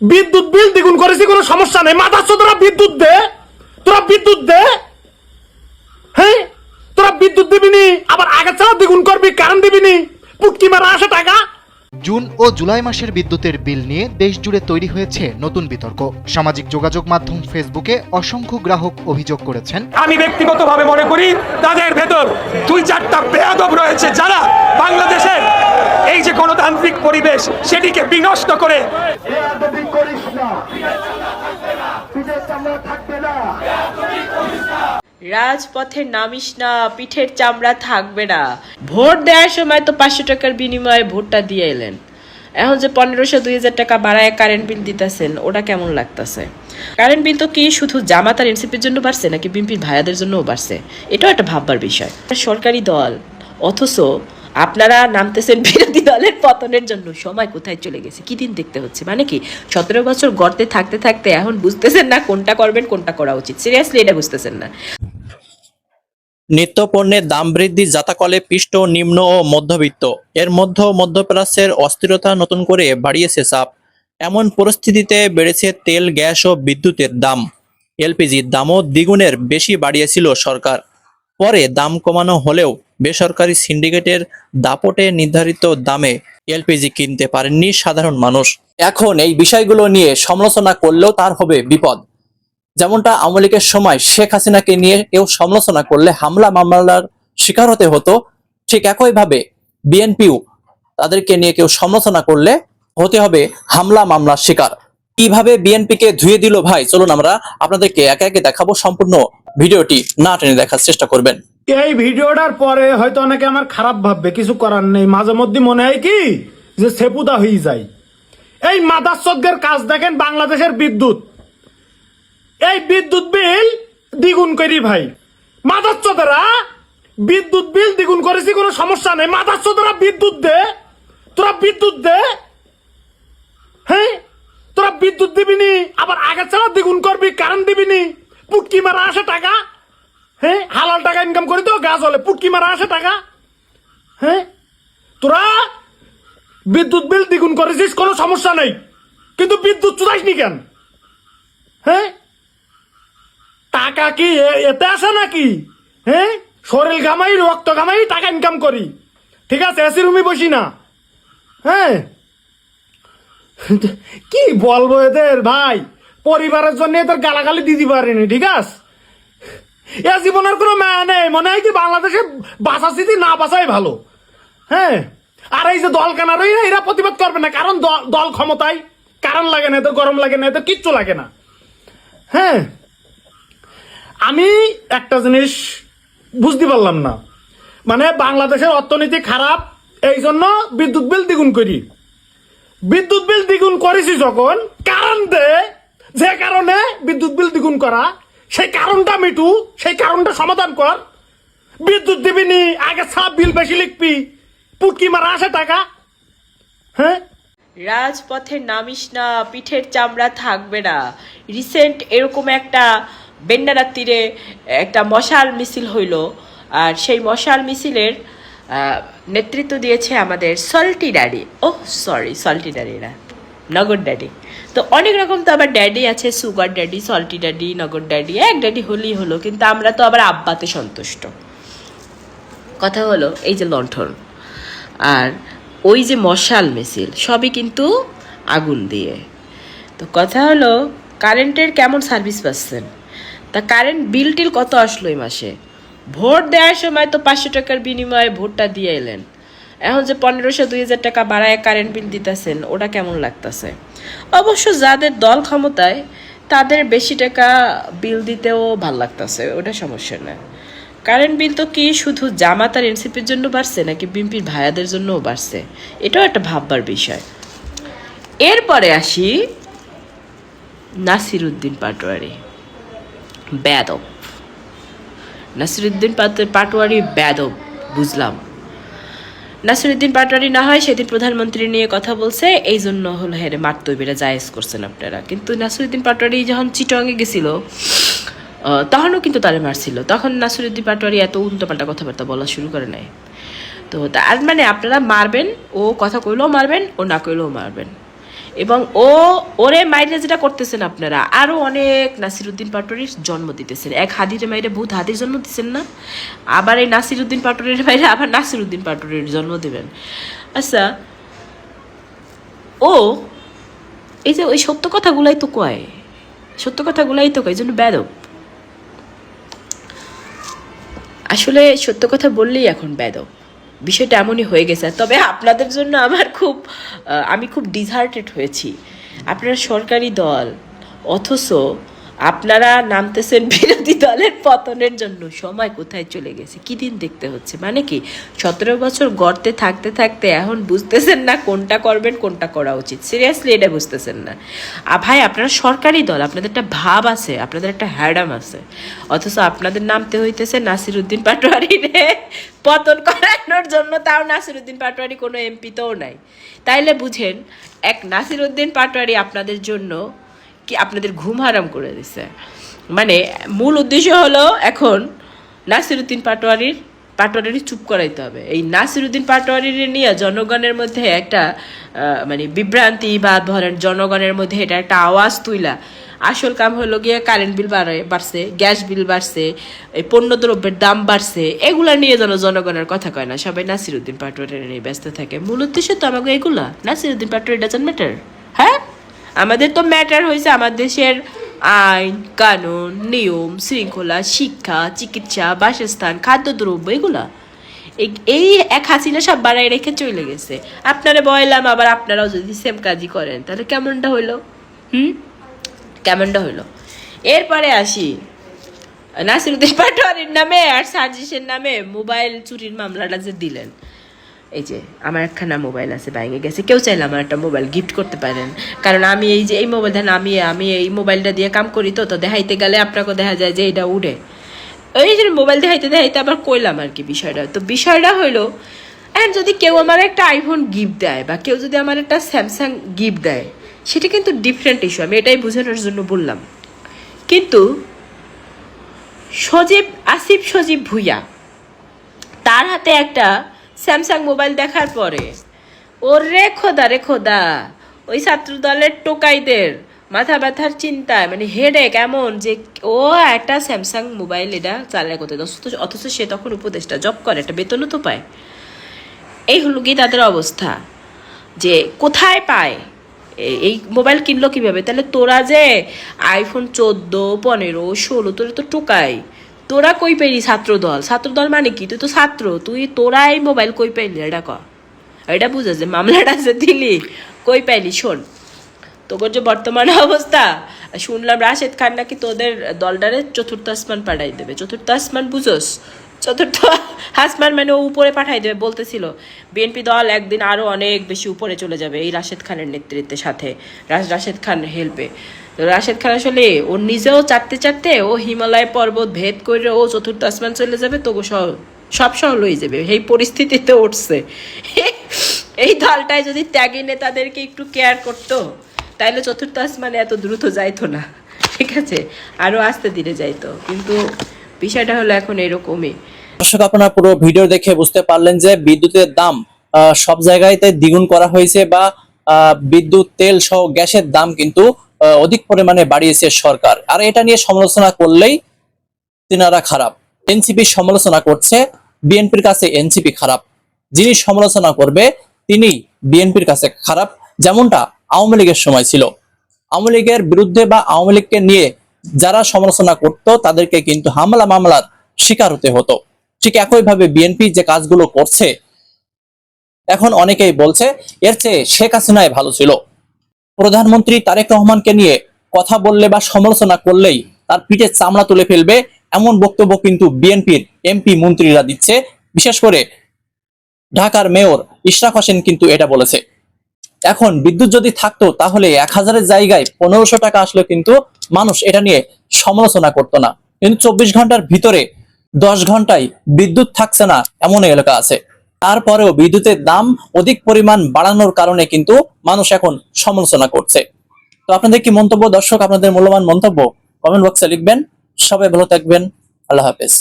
বিদ্যুৎ বিল দ্বিগুণ করেছি, কোনো সমস্যা নেই। মাথাচ্ছ তোরা বিদ্যুৎ দে, তোরা বিদ্যুৎ দে। হ্যাঁ, তোরা বিদ্যুৎ দিবি নি, আবার আগে ছাড়া দ্বিগুণ করবি, কারেন্ট দিবি নি, পুটকি মারা আসে টাকা। জুন ও জুলাই মাসের বিদ্যুতের বিল নিয়ে দেশ জুড়ে তৈরি হয়েছে নতুন বিতর্ক। সামাজিক যোগাযোগ মাধ্যম ফেসবুকে অসংখ্য গ্রাহক অভিযোগ করেছেন, আমি ব্যক্তিগতভাবে মনে করি তাদের ভেতর 2-4টা বেয়াদব রয়েছে, যারা বাংলাদেশের এই যে গণতান্ত্রিক পরিবেশ সেটিকে বিনষ্ট করে। রাজপথে নামিস না, পিঠের চামড়া থাকবে না। ভোট দেওয়ার সময় তো 500 টাকার বিনিময়ে ভোটটা দিয়ে এলেন, এখন যে 1500-2000 টাকা বাড়ায় কারেন্ট বিল দিতেছেন, ওটা কেমন লাগতেছে? কারেন্ট বিল তো কি শুধু জামাত আর এনসিপির জন্য বাড়ছে নাকি বিএনপির ভাইয়াদের জন্যও বাড়ছে? এটাও একটা ভাববার বিষয়। সরকারি দল, অথচ আপনারা নামতেছেন বিরোধী দলের পতনের জন্য। সময় কোথায় চলে গেছে, কি দিন দেখতে হচ্ছে? মানে কি 17 বছর গর্তে থাকতে থাকতে এখন বুঝতেছেন না কোনটা করবেন, কোনটা করা উচিত? সিরিয়াসলি এটা বুঝতেছেন না। নিত্যপণ্যের দাম বৃদ্ধি জাতাকলে পিষ্ট নিম্ন ও মধ্যবিত্ত, এর মধ্যপ্রাচ্যের অস্থিরতা নতুন করে বাড়িয়েছে চাপ। এমন পরিস্থিতিতে বেড়েছে তেল, গ্যাস ও বিদ্যুতের দাম। এলপিজির দামও দ্বিগুণের বেশি বাড়িয়েছিল সরকার, পরে দাম কমানো হলেও বেসরকারি সিন্ডিকেটের দাপটে নির্ধারিত দামে এলপিজি কিনতে পারেননি সাধারণ মানুষ। এখন এই বিষয়গুলো নিয়ে সমালোচনা করলেও তার হবে বিপদ। যেমনটা আওয়ামী লীগের সময় শেখ হাসিনাকে নিয়ে কেউ সমালোচনা করলে হামলা মামলার শিকার হতে হতো, ঠিক একইভাবে বিএনপিও তাদেরকে নিয়ে কেউ সমালোচনা করলে হতে হবে হামলা মামলার শিকার। কিভাবে বিএনপিকে ধুয়ে দিল ভাই, চলুন আমরা আপনাদেরকে একে একে দেখাবো। সম্পূর্ণ ভিডিওটি না টেনে দেখার চেষ্টা করবেন। এই ভিডিওটার পরে হয়তো অনেকে আমার খারাপ ভাববে, কিছু করার নেই। মাঝে মধ্যে মনে হয় কি যে সেপুদা হয়ে যায়। এই মাদারচোদদের কাজ দেখেন, বাংলাদেশের বিদ্যুৎ, এই বিদ্যুৎ বিল দ্বিগুণ করি ভাই। মাদারচোদেরা বিদ্যুৎ বিল দ্বিগুণ করেছি, কোনো সমস্যা নেই। মাদারচোদেরা বিদ্যুৎ দে, তোরা বিদ্যুৎ দে। হ্যাঁ, তোরা বিদ্যুৎ দিবি নি, আবার আগে ছাড়া দ্বিগুণ করবি, কারেন্ট দিবি নি, পুটকি মারা আসে টাকা। হ্যাঁ, হালাল টাকা ইনকাম করি তো গাছ হলে, পুটকি মারা আসে টাকা। হ্যাঁ, তোরা বিদ্যুৎ বিল দ্বিগুণ করেছিস, কোনো সমস্যা নেই, কিন্তু বিদ্যুৎ চুদাইসনি কেন? হ্যাঁ, টাকা কি এতে আসে নাকি? হ্যাঁ, শরীর ঘামাই, রক্ত ঘামাই টাকা ইনকাম করি, ঠিক আছে, এসি রুমে বসি না। হ্যাঁ, কি বলবো এদের ভাই, পরিবারের জন্য এদের গালাগালি দিতে পারিনি, ঠিক আছে। এ জীবনের কোনো মায়া নেই, মনে হয় কি বাংলাদেশে বাঁচাচ্ছি না বাঁচাই ভালো। হ্যাঁ, আর এই যে দল কেনার এরা প্রতিবাদ করবে না, কারণ দল ক্ষমতায়, কারণ লাগে না এদের, গরম লাগে না এদের, কিচ্ছু লাগে না। হ্যাঁ, আমি একটা জিনিস বুঝতে পারলাম না, মানে বাংলাদেশের অর্থনীতি খারাপ, এই জন্য বিদ্যুৎ বিল দ্বিগুণ করি। বিদ্যুৎ বিল দ্বিগুণ করেছি যখন, কারণ দে, যে কারণে বিদ্যুৎ বিল দ্বিগুণ করা, সেই কারণটা মিটু, সেই কারণটা সমাধান কর। বিদ্যুৎ দিবি নি, আগে ছাপ বিল বেশি লিখবি, পুটকি মারা আসে টাকা। হ্যাঁ, রাজপথে নামিস না, পিঠের চামড়া থাকবে না। রিসেন্ট এরকম একটা বেন্ডারার তীরে একটা মশাল মিছিল হইল, আর সেই মশাল মিছিলের নেতৃত্ব দিয়েছে আমাদের সল্টি ড্যাডি। সল্টি ড্যাডি না, নগর ড্যাডি। তো অনেক রকম তো আবার ড্যাডি আছে, সুগার ড্যাডি, সল্টি ড্যাডি, নগর ড্যাডি। এক ড্যাডি হলেই হলো, কিন্তু আমরা তো আবার আব্বাতে সন্তুষ্ট। কথা হলো এই যে লণ্ঠন আর ওই যে মশাল মিছিল, সবই কিন্তু আগুন দিয়ে। তো কথা হলো কারেন্টের কেমন সার্ভিস পাচ্ছেন? তা কারেন্ট বিল টিল কত আসলো এই মাসে? ভোট দেওয়ার সময় তো 500 টাকার বিনিময়ে ভোটটা দিয়ে এলেন, এখন যে 1500-2000 টাকা বাড়ায় কারেন্ট বিল দিতেছেন, ওটা কেমন লাগতেছে? অবশ্য যাদের দল ক্ষমতায় তাদের বেশি টাকা বিল দিতেও ভাল লাগতেছে, ওটা সমস্যা না। কারেন্ট বিল তো কি শুধু জামাত আর এনসিপির জন্য বাড়ছে নাকি বিএনপির ভাইয়াদের জন্যও বাড়ছে? এটাও একটা ভাববার বিষয়। এরপরে আসি নাসিরউদ্দিন পাটোয়ারি, বেয়াদব। নাসিরউদ্দিন পাটোয়ারি বেয়াদব, বুঝলাম। নাসিরউদ্দিন পাটোয়ারি না হয় সেদিন প্রধানমন্ত্রী নিয়ে কথা বলছে, এই জন্য হলো হেরে মারতো, বেড়ে জায়েজ করছেন আপনারা। কিন্তু নাসিরউদ্দিন পাটোয়ারি যখন চিটংয়ে গেছিল তখনও কিন্তু তারে মারছিল, তখন নাসিরউদ্দিন পাটোয়ারি এত উল্টোপাল্টা কথাবার্তা বলা শুরু করে নাই। তো তার মানে আপনারা মারবেন, ও কথা কইলেও মারবেন, ও না কইলেও মারবেন। এবং ওরে মাইরে যেটা করতেছেন আপনারা, আরো অনেক নাসিরউদ্দিন পাটোয়ারির জন্ম দিতেছেন। এক হাদিরে মাইরে বহুত হাদির জন্ম দিচ্ছেন না, আবার এই নাসিরউদ্দিন পাটোয়ারির মাইরে আবার নাসিরউদ্দিন পাটোয়ারির জন্ম দেবেন। আচ্ছা, ও এই যে ওই সত্য কথাগুলাই তো কয়, সত্য কথাগুলাই তো কয়, এই জন্য বেদব। আসলে সত্য কথা বললেই এখন বেদব, বিষয়টা এমনই হয়ে গেছে। তবে আপনাদের জন্য আমি খুব ডিসহার্টেড হয়েছি। আপনারা সরকারি দল, অথচ আপনারা নামতেছেন বিরোধী দলের পতনের জন্য। সময় কোথায় চলে গেছে, কি দিন দেখতে হচ্ছে। মানে কি 17 বছর গর্তে থাকতে থাকতে এখন বুঝতেছেন না কোনটা করবেন, কোনটা করা উচিত। সিরিয়াসলি এটা বুঝতেছেন না। ভাই, আপনারা সরকারি দল, আপনাদের একটা ভাব আছে, আপনাদের একটা হ্যাডাম আছে, অথচ আপনাদের নামতে হইতেছে নাসিরউদ্দিন পাটোয়ারিরে পতন করানোর জন্য। তাও নাসিরউদ্দিন পাটোয়ারি কোনো এমপি তোও নাই। তাইলে বুঝেন, এক নাসিরউদ্দিন পাটোয়ারি আপনাদের জন্য কি আপনাদের ঘুম হারাম করে দিছে। মানে মূল উদ্দেশ্য হলো এখন নাসিরউদ্দিন পাটোয়ারির চুপ করাইতে হবে। এই নাসিরউদ্দিন পাটোয়ারির নিয়ে জনগণের মধ্যে একটা মানে বিভ্রান্তি বা ধরেন জনগণের মধ্যে এটা একটা আওয়াজ তুইলা। আসল কাম হলো গিয়ে কারেন্ট বিল বাড়ছে, গ্যাস বিল বাড়ছে, এই পণ্যদ্রব্যের দাম বাড়ছে, এগুলা নিয়ে যেন জনগণের কথা কয় না, সবাই নাসিরউদ্দিন পাটোয়ারি নিয়ে ব্যস্ত থাকে। মূল উদ্দেশ্য তো আমাকে এগুলা, নাসিরউদ্দিন পাটোয়ারি ডাজন্ট ম্যাটার। হ্যাঁ, আমাদের তো ম্যাটার হয়েছে আমার দেশের আইন কানুন, নিয়ম শৃঙ্খলা, শিক্ষা, চিকিৎসা, বাসস্থান, খাদ্যদ্রব্য, এগুলা। এই এক হাসিনা সব বাড়াই রেখে চলে গেছে। আপনারা বললাম, আবার আপনারাও যদি সেম কাজই করেন তাহলে কেমনটা হইলো? কেমনটা হইলো? এরপরে আসি নাসিরউদ্দিন পাটোয়ারির নামে আর সার্জিসের নামে মোবাইল চুরির মামলাটা যে দিলেন। এই যে আমার একখানা মোবাইল আছে, ভেঙে গেছে, কেউ চাইলে আমার একটা মোবাইল গিফট করতে পারেন। কারণ আমি এই যে এই মোবাইল দেন, আমি এই মোবাইলটা দিয়ে কাম করি, তো দেখাইতে গেলে আপনাকে দেখা যায় যে এটা উড়ে। ওই যে মোবাইল দেখাইতে আবার কইলাম আর কি বিষয়টা। তো বিষয়টা হইলো, এখন যদি কেউ আমার একটা আইফোন গিফট দেয় বা কেউ যদি আমার একটা স্যামসাং গিফট দেয়, সেটা কিন্তু ডিফারেন্ট ইস্যু, আমি এটাই বোঝানোর জন্য বললাম। কিন্তু আসিফ সজীব ভুইয়া, তার হাতে একটা স্যামসাং মোবাইল দেখার পরে ওর রে খোদা ওই ছাত্র দলের টোকাইদের মাথা ব্যথার চিন্তায়, মানে হেডেক এমন যে ও একটা স্যামসাং মোবাইল এটা চালায় করতে, অথচ সে তখন উপদেষ্টা জব করে, একটা বেতনও তো পায়। এই হলো কি তাদের অবস্থা, যে কোথায় পায়, এই মোবাইল কিনলো কিভাবে? তাহলে তোরা যে আইফোন 14, 15, 16, তোরা তো টোকাই, তোরা কই পাইলি? ছাত্রদল মানে কি? তুই তো ছাত্র, তোরা এই মোবাইল কই পাইলি? এটা বুঝা যে মামলাটা যে দিলি কই পাইলি? শোন, তোর যে বর্তমানে অবস্থা, শুনলাম রাশেদ খান নাকি তোদের দলটারে চতুর্থ আসমান পাঠাই দেবে। চতুর্থ আসমান বুঝোস? চতুর্থ আসমান মানে ও উপরে পাঠাই দেবে বলতেছিল। বিএনপি দল একদিন আরো অনেক বেশি উপরে চলে যাবে এই রাশেদ খানের নেতৃত্বের সাথে, রাশেদ খান হেল্পে। রাশেদ খান আসলে ও নিজেও চাটতে ও হিমালয় পর্বত ভেদ করে ও চতুর্থ আসমান চলে যাবে, তোকে সব লই যাবে। এই পরিস্থিতিতে উঠছে। এই দলটায় যদি ত্যাগী নেতাদেরকে একটু কেয়ার করতো, তাইলে চতুর্থ আসমানে এত দ্রুত যাইতো না, ঠিক আছে, আরো আস্তে ধীরে যাইতো। কিন্তু বিষয়টা হলো এখন এরকমই। দর্শক, আপনারা পুরো ভিডিও দেখে বুঝতে পারলেন যে বিদ্যুতের দাম সব জায়গাতে দ্বিগুণ করা হয়েছে, বা বিদ্যুৎ, তেল সহ গ্যাসের দাম কিন্তু অধিক পরিমাণে বাড়িয়েছে সরকার। আর এটা নিয়ে সমালোচনা করলেই তিনারা খারাপ। এনসিপি সমালোচনা করছে, বিএনপির কাছে এনসিপি খারাপ। যিনি সমালোচনা করবে তিনি বিএনপির কাছে খারাপ, যেমনটা আওয়ামী লীগের সময় ছিল। আওয়ামী লীগের বিরুদ্ধে বা আওয়ামী লীগকে নিয়ে যারা সমালোচনা করত তাদেরকে কিন্তু মামলার শিকার হতে হতো। ঠিক একইভাবে বিএনপি যে কাজগুলো করছে, এখন অনেকেই বলছে এর চেয়ে শেখ হাসিনাই ভালো ছিল। প্রধানমন্ত্রী তারেক রহমানকে নিয়ে কথা বললে বা সমালোচনা করলেই তার পিঠে চামড়া তুলে ফেলবে, এমন বক্তব্য কিন্তু বিএনপির এমপি মন্ত্রীরা দিচ্ছে। বিশেষ করে ঢাকার মেয়র ইশরাক হোসেন কিন্তু এটা বলেছে। এখন বিদ্যুৎ যদি থাকতো তাহলে 1000-এর জায়গায় 1500 টাকা আসলে কিন্তু মানুষ এটা নিয়ে সমালোচনা করতো না। কিন্তু 24 ঘন্টার ভিতরে 10 ঘন্টায় বিদ্যুৎ থাকছে না এমন এলাকা আছে। তারপরেও বিদ্যুতের দাম অধিক পরিমাণ বাড়ানোর কারণে কিন্তু মানুষ এখন সমালোচনা করছে। তো আপনাদের কি মন্তব্য দর্শক? আপনাদের মূল্যবান মন্তব্য কমেন্ট বক্সে লিখবেন। সবাই ভালো থাকবেন। আল্লাহ হাফেজ।